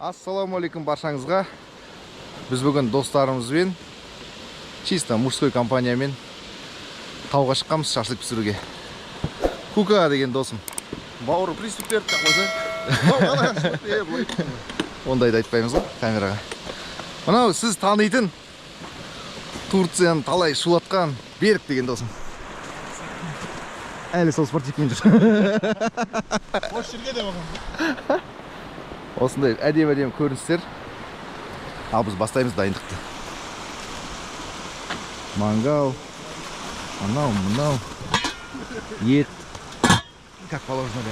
Ассалаумалейкум баршаңызға. Біз бүгін достарымызбен чисто мужской компаниямен тауға шыққанбыз шашлык пісіруге. Кука деген досым. Бауыры приступ беріп қойса. Ондайды айтпаймыз ғой камераға. Мынау сіз танитын Турцияны талай шулатқан Берік деген досым. Әлі сол спортивпен жүр. Қош жерге де бағам. Осындай әдем көріністер. Ал біз бастаймыз дайындықты. Мангал. Мынау. Ет. Как положено, да.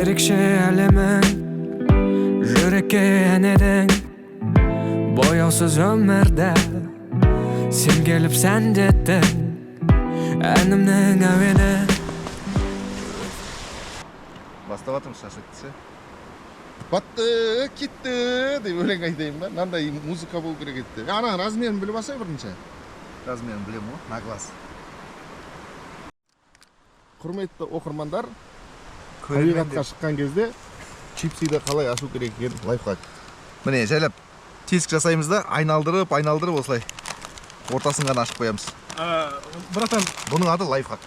Ерекше әлемің жүрекке әнедің бояусыз өмірді сен келіп сәндеттің әнімнің әуені. Бастап атырмыз шашлыкты. Батты, кетті деп өлең айтайын ба? Мынандай музыка болу керек еді. Ана размерін біліп алсай бірінші. Размерін білем ғой, на глаз. Құрметті оқырмандар, табиғатқа шыққан кезде чипсиді қалай ашу керек екен лайфхак. Міне жайлап тесік жасаймыз да айналдырып осылай ортасын ғана ашып қоямыз. Братан, Бұның аты лайфхак.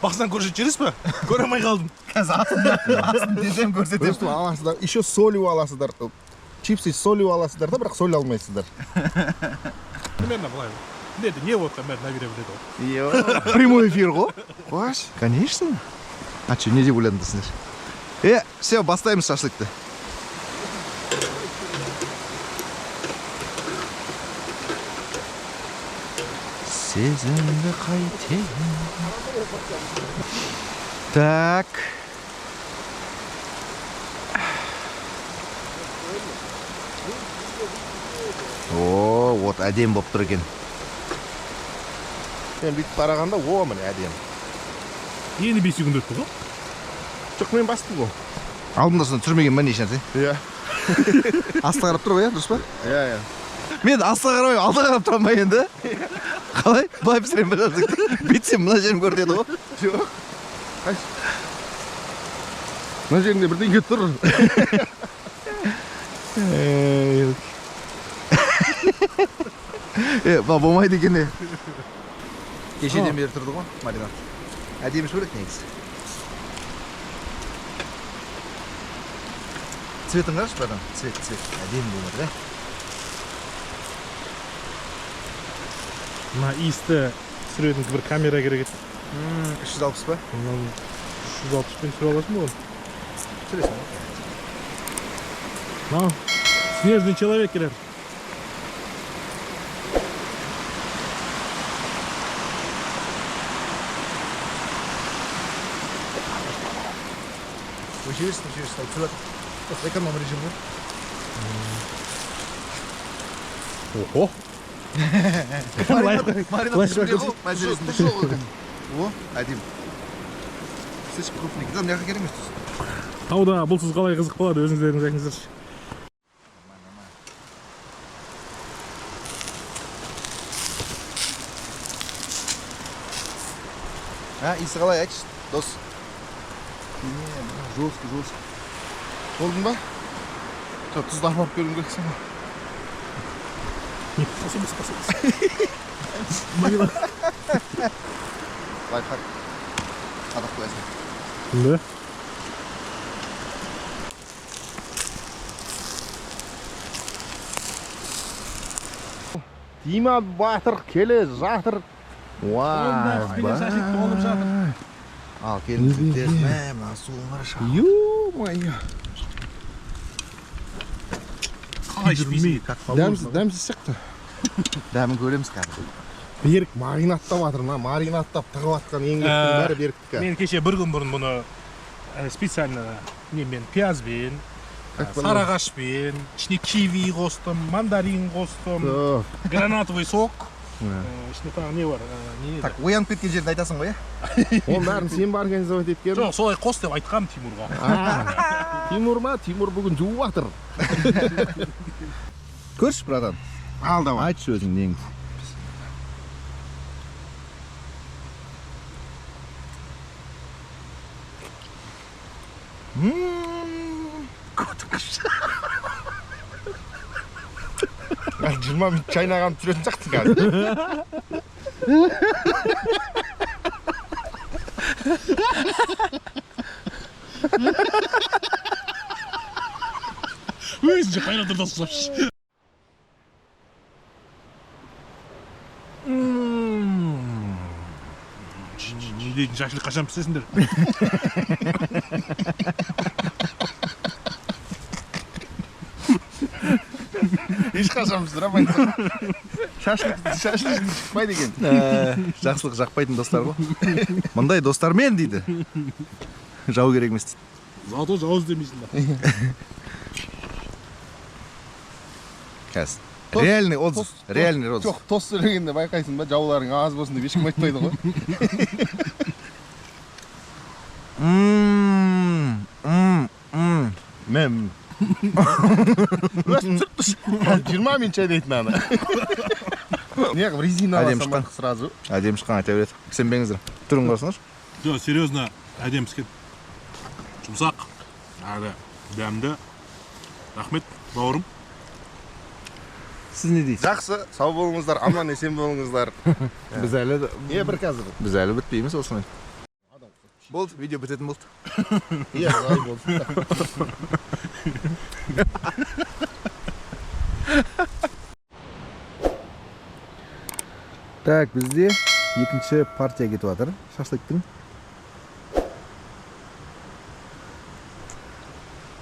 бақсынан көрсетіп жібересіз ба? Көре алмай қалдым. Қазір асын десем көрсетемін. Просто аласыздар, еще солью аласыздар. Чипсы солью аласыздар да, бірақ соль алмайсыздар. Примерно былай. Не вот там набере біледі ғой. Прямой эфир ғой. Қош, конечно. А что, не деп ойладыңдар? Все, бастаймыз шашлыкты. Сезімді қайтейін. Так. О, вот әдем болып тұр екен. Мен бүйтіп қарағанда, о, міне әдем. Yeni 5 секунд өтті ғой? Жоқ, мен бастым ғой. Алдында соны түсірмеген ба неше нәрсе? Иә. Асты қарап тұр ғой, дұрыс па? Иә. Мен асты қарамай, алда қарап тұрам ба енді? Қалай? Былай пісірем ба жаздықты? Бүйтсем мына жерім көрінеді ғой? Жоқ. Қайсы? Мына жерінде бірдеңе тұр. Болмайды екен. Кешеден бері тұрды ғой, маринад. Әдемі шөлек негізі. Цветін қарашы бәрін? Цвет. Әдемі болмады, да? Мына иісті түсіретін бір камера керек еді. 360 па? 360 пен түсіре аласың ба оны? Түсіресің ғой. Мынау снежный человек келер. Өшересің, түсірет. Эконом режим ғой. Охо! Маринад жүрген ғой, мәселесінде. О, әдем. Слышь, крупный. Там яқы керек емес тұрсын. Тауда бұлсыз қалай қызық болады, өзіңіздеріңіз айтыңыздаршы. Иісі қалай айтшы, дос? Жолсky. Болдың ба? Тұзды апарып көрім керексің ба? Маринад. Лайфхак. Қадақ қоясың. Да? Дима батыр келе жатыр. Ал, келін түттерін, мына суын қараша. Ё-моё. Қалай ішпейсің? Дәмсіз сияқты. Дәмін көреміз қазір. Берік маринаттап жатыр, маринаттап тығып жатқан еңбектің бәрі Беріктікі. Мен кеше бір күн бұрын бұны специально немен пиязбен, сарағашпен, ішіне киви қостым, мандарин қостым, гранатовый сок ішінде тағы не бар? Не Так, оянып кеткен жерді айтасың ғой, Оның бәрін сен бар организовать еткен. жоқ, солай қос деп айтқам Тимурға. Тимур ма? Тимур бүгін жуып жатыр. Көрші, братан. Ал давай. Айтшы өзің неңді. Ал 20 минут чайнаған жүретін шақтың қазір. өзінше қайнатыр да ұқсапшы. Не дейтін шашылық қашан пісесіңдер? Ешқашан пісіремайды. Шашлық шықпайды екен. Жақсылық жақпайтын достар ғой. Мұндай достармен дейді. Жау керек емес дейді. Зато жауыз демейсің да. Қазір. Реальный отзыв. Реальный отзыв. Жоқ, тос сөйлегенде байқайсың ба, жауларың аз болсын деп ешкім айтпайды ғой. Мен. 20 минут чай дейтін аны. Не қылып резина Әдемі аласам шыққан. сразу. Әдемі шыққан айта береді. Сенбеңіздер. Түрін қарасыңдар. Жоқ, серьезно, әдемі піскен. Жұмсақ, әрі дәмді. Рахмет, бауырым. Сіз не дейсіз? Жақсы, сау болыңыздар, аман есен болыңыздар. Біз әлі Не бір қазір? Біз әлі бітпейміз осымен. Болды, видео бітетін болды. Иә, ай болды. Так, бізде екінші партия кетіп жатыр. Шашлыктың.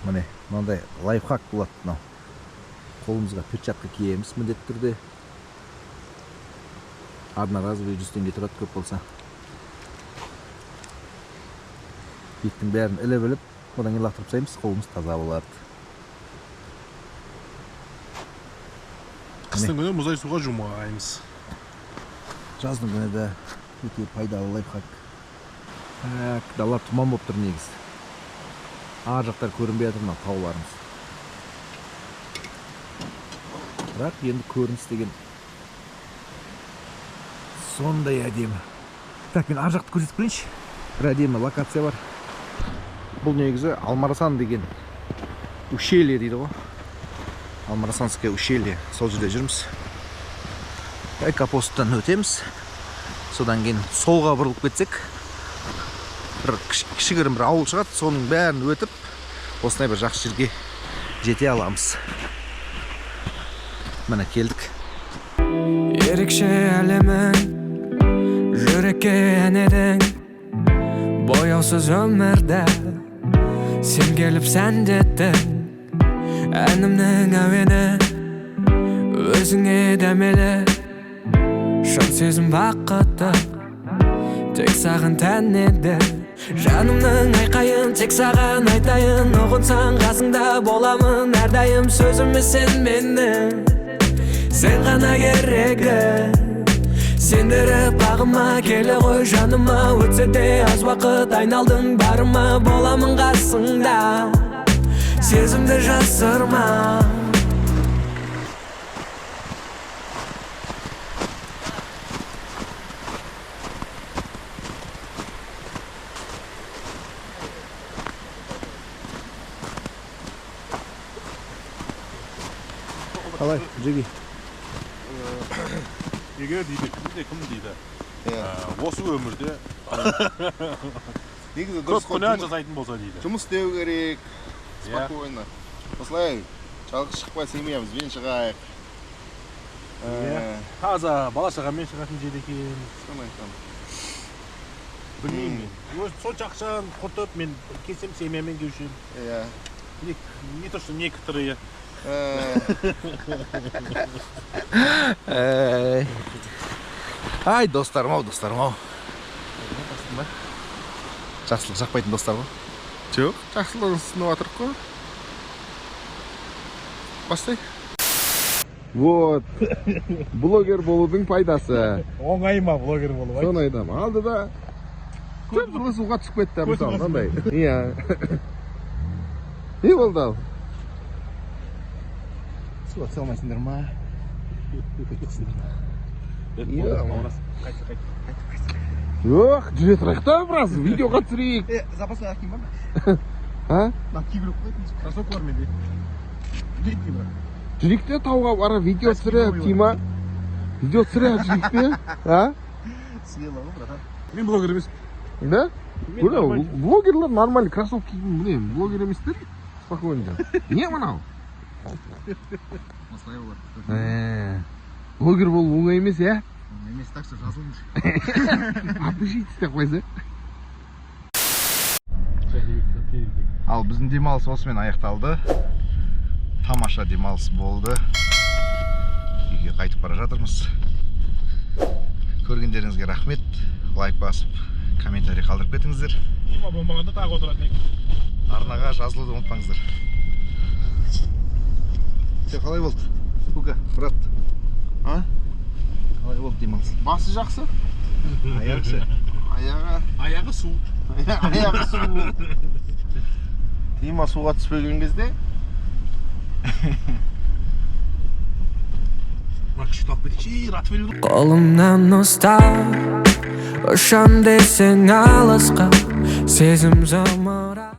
Міне, мынандай лайфхак болады мынау. Қолымызға перчатка киеміз міндетті түрде. Одноразовый 100 теңге тұрады көп болса. Еттің бәрін іліп біліп, одан кейін лақтырып тастаймыз, қолымыз таза болады. Қыстың күні мұзай суға жумаймыз. Жаздың күні де өте пайдалы лайфхак. Дала тұман болып тұр негізі. Ар жақтар көрінбей жатыр мына тауларымыз. Бірақ енді көрініс деген сондай әдемі. Так, мен ар жақты көрсетіп көрейінші. Бір әдемі локация бар. Бұл негізі Алмарасан деген ущелье дейді ғой. Алмарасанское ущелье. Сол жерде жүрміз. Капосттан өтеміз. Содан кейін солға бұрылып кетсек, бір кішігірім бір ауыл шығады. Соның бәрін өтіп, осындай бір жақсы жерге жете аламыз. Міне келдік. ерекше әлемің жүрекке ән едің бояусыз өмірді сен келіп сәндеттің әнімнің әуені өзіңе дәмелі шын сезім бақытты тек саған тән еді жанымның айқайын тек саған айтайын ұғынсаң қасыңда боламын әрдайым сөзіме сен менің сен ғана керегі сендіріп бағыма келе ғой жаныма өтсе де аз уақыт айналдың барыма боламын қасыңда сезімді жасырма Қалай, Джеги? егер дейді кім дейді осы өмірде негізі көп дұрыс күнә жасайтын болса дейді жұмыс істеу керек спокойно осылай жалғыз шықпай семьямызбен шығайық таза бала шағамен шығатын жер екен соны айтамын білмеймін мен сонша ақшаны құртып мен келсем семьямен келуші едім иә не то что некоторые Ай, достарым-ау, достарым-ау. Жақсылық жақпайтын достар ғой? жоқ жақсылығын сынып жатырық қой бастай Вот. Блогер болудун пайдасы. Оңай ма блогер болуп? Соны айтам. Алдыда көп жылы суга түшүп кетти мисалы кандай. Иә. Не болду ал? Суға түсе алмайсыңдар ма? Жоқ, жүре тұрайық та біраз, видеоға түсірейік. Запасқа киім бар ма? А? Мына киіп жүріп қоятын кроссовкалар менде. Жүрейік те бірақ. Жүрейік те тауға барып видео түсіріп, Тима. Видео түсіріп жүрейік те. А? Съела ғой, братан. Мен блогер емес. Да? Бля, блогерлар нормальный кроссовки киген, блин, блогер еместер. Спокойно. Не мынау? Осылай болады. Блогер болу оңай емес, иә? Емес, так что жазылыңыз. Отпишитесь деп қойса. Ал біздің демалыс осымен аяқталды. Тамаша демалыс болды. Үйге қайтып бара жатырмыз. Көргендеріңізге рахмет. Лайк басып, комментарий қалдырып кетіңіздер. Тима болмағанда тағы отыратын екен. Арнаға жазылуды ұмытпаңыздар. Все, қалай болды? Пука, брат. А? Қалай болды демалыс? Басы жақсы? Аяғы ше? Аяғы су. Аяғы су. Тима суға түспеген кезде Мына күшті алып кетейікші, Ротвейлер. Қолымнан ұстап ұшам десең алысқа сезім замыра